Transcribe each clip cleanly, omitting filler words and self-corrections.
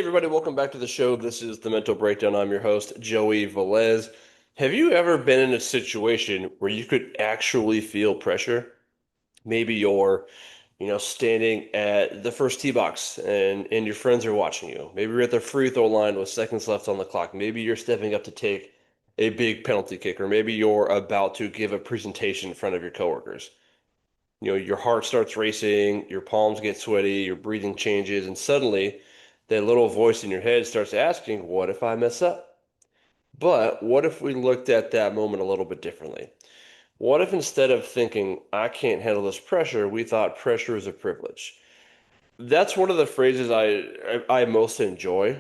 everybody, welcome back to the show. This is the Mental Breakdown. I'm your host, Joey Velez. Have you ever been in a situation where you could actually feel pressure? Maybe you're, standing at the first tee box and your friends are watching you. Maybe you're at the free throw line with seconds left on the clock. Maybe you're stepping up to take a big penalty kick, or maybe you're about to give a presentation in front of your coworkers. Your heart starts racing, your palms get sweaty, your breathing changes, and suddenly that little voice in your head starts asking, what if I mess up? But what if we looked at that moment a little bit differently? What if instead of thinking, I can't handle this pressure, we thought pressure is a privilege? That's one of the phrases I most enjoy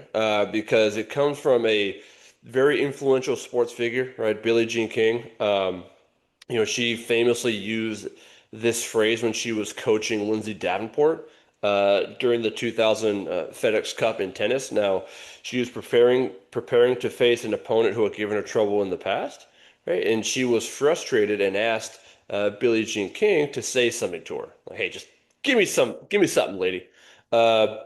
because it comes from a very influential sports figure, right? Billie Jean King. She famously used this phrase when she was coaching Lindsay Davenport during the 2000 FedEx Cup in tennis. Now, she was preparing to face an opponent who had given her trouble in the past, right? And she was frustrated and asked Billie Jean King to say something to her, like, "Hey, just give me something, lady." Uh,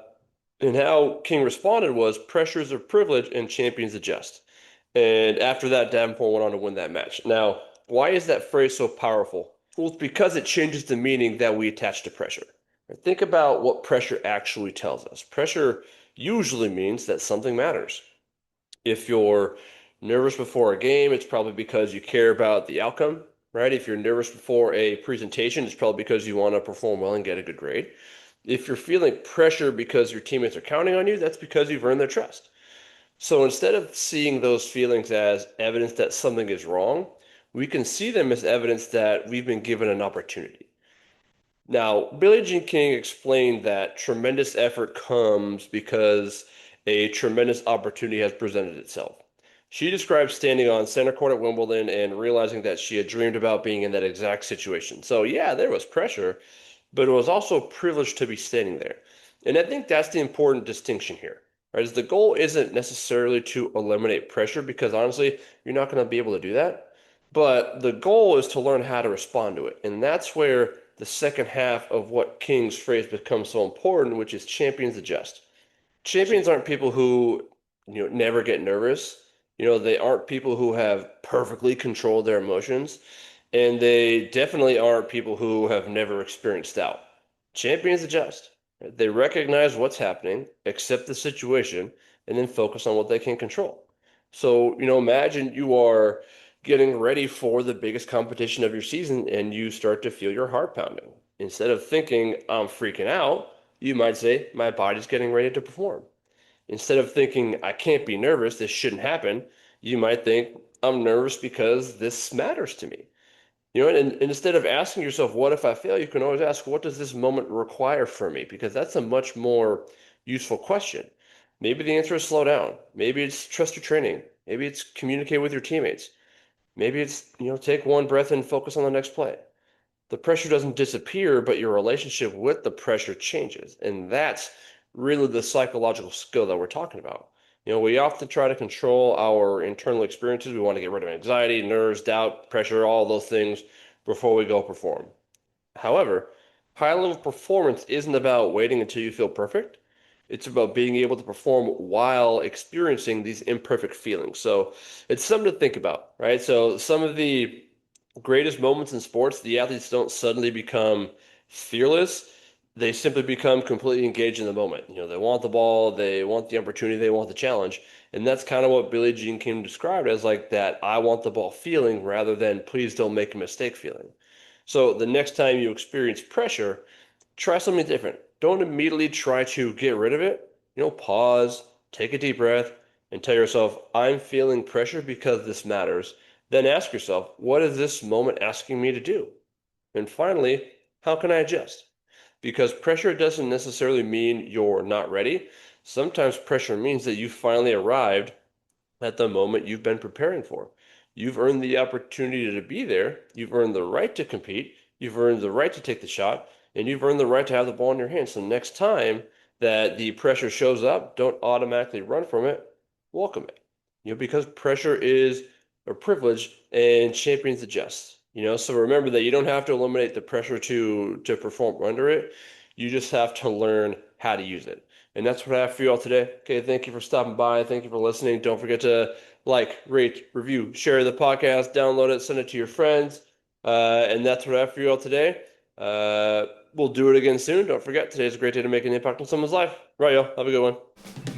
and how King responded was, "Pressure is a privilege and champions adjust." And after that, Davenport went on to win that match. Now, why is that phrase so powerful? Well, it's because it changes the meaning that we attach to pressure. Think about what pressure actually tells us. Pressure usually means that something matters. If you're nervous before a game, it's probably because you care about the outcome, right? If you're nervous before a presentation, it's probably because you want to perform well and get a good grade. If you're feeling pressure because your teammates are counting on you, that's because you've earned their trust. So instead of seeing those feelings as evidence that something is wrong, we can see them as evidence that we've been given an opportunity. Now, Billie Jean King explained that tremendous effort comes because a tremendous opportunity has presented itself. She described standing on center court at Wimbledon and realizing that she had dreamed about being in that exact situation. So, yeah, there was pressure, but it was also a privilege to be standing there. And I think that's the important distinction here, right? Is the goal isn't necessarily to eliminate pressure because honestly, you're not going to be able to do that. But the goal is to learn how to respond to it. And that's where the second half of what King's phrase becomes so important, which is champions adjust. Champions aren't people who, never get nervous. They aren't people who have perfectly controlled their emotions, and they definitely aren't people who have never experienced doubt. Champions adjust. They recognize what's happening, accept the situation, and then focus on what they can control. So, imagine you are getting ready for the biggest competition of your season and you start to feel your heart pounding. Instead of thinking, I'm freaking out, you might say, my body's getting ready to perform. Instead of thinking, I can't be nervous, this shouldn't happen, you might think, I'm nervous because this matters to me. And instead of asking yourself, what if I fail, you can always ask, what does this moment require from me? Because that's a much more useful question. Maybe the answer is slow down. Maybe it's trust your training. Maybe it's communicate with your teammates. Maybe it's, take one breath and focus on the next play. The pressure doesn't disappear, but your relationship with the pressure changes. And that's really the psychological skill that we're talking about. We often try to control our internal experiences. We want to get rid of anxiety, nerves, doubt, pressure, all those things before we go perform. However, high level performance isn't about waiting until you feel perfect. It's about being able to perform while experiencing these imperfect feelings. So it's something to think about, right? So some of the greatest moments in sports, the athletes don't suddenly become fearless. They simply become completely engaged in the moment. They want the ball, they want the opportunity, they want the challenge. And that's kind of what Billie Jean King described as like that I want the ball feeling rather than please don't make a mistake feeling. So the next time you experience pressure, try something different. Don't immediately try to get rid of it. Pause, take a deep breath, and tell yourself, I'm feeling pressure because this matters. Then ask yourself, what is this moment asking me to do? And finally, how can I adjust? Because pressure doesn't necessarily mean you're not ready. Sometimes pressure means that you finally arrived at the moment you've been preparing for. You've earned the opportunity to be there. You've earned the right to compete. You've earned the right to take the shot, and you've earned the right to have the ball in your hands. So next time that the pressure shows up, don't automatically run from it. Welcome it. Because pressure is a privilege and champions adjust. So remember that you don't have to eliminate the pressure to perform under it. You just have to learn how to use it. And that's what I have for you all today. Okay, thank you for stopping by. Thank you for listening. Don't forget to like, rate, review, share the podcast, download it, send it to your friends. And that's what I have for you all today. We'll do it again soon. Don't forget, today's a great day to make an impact on someone's life. Right, y'all. Have a good one.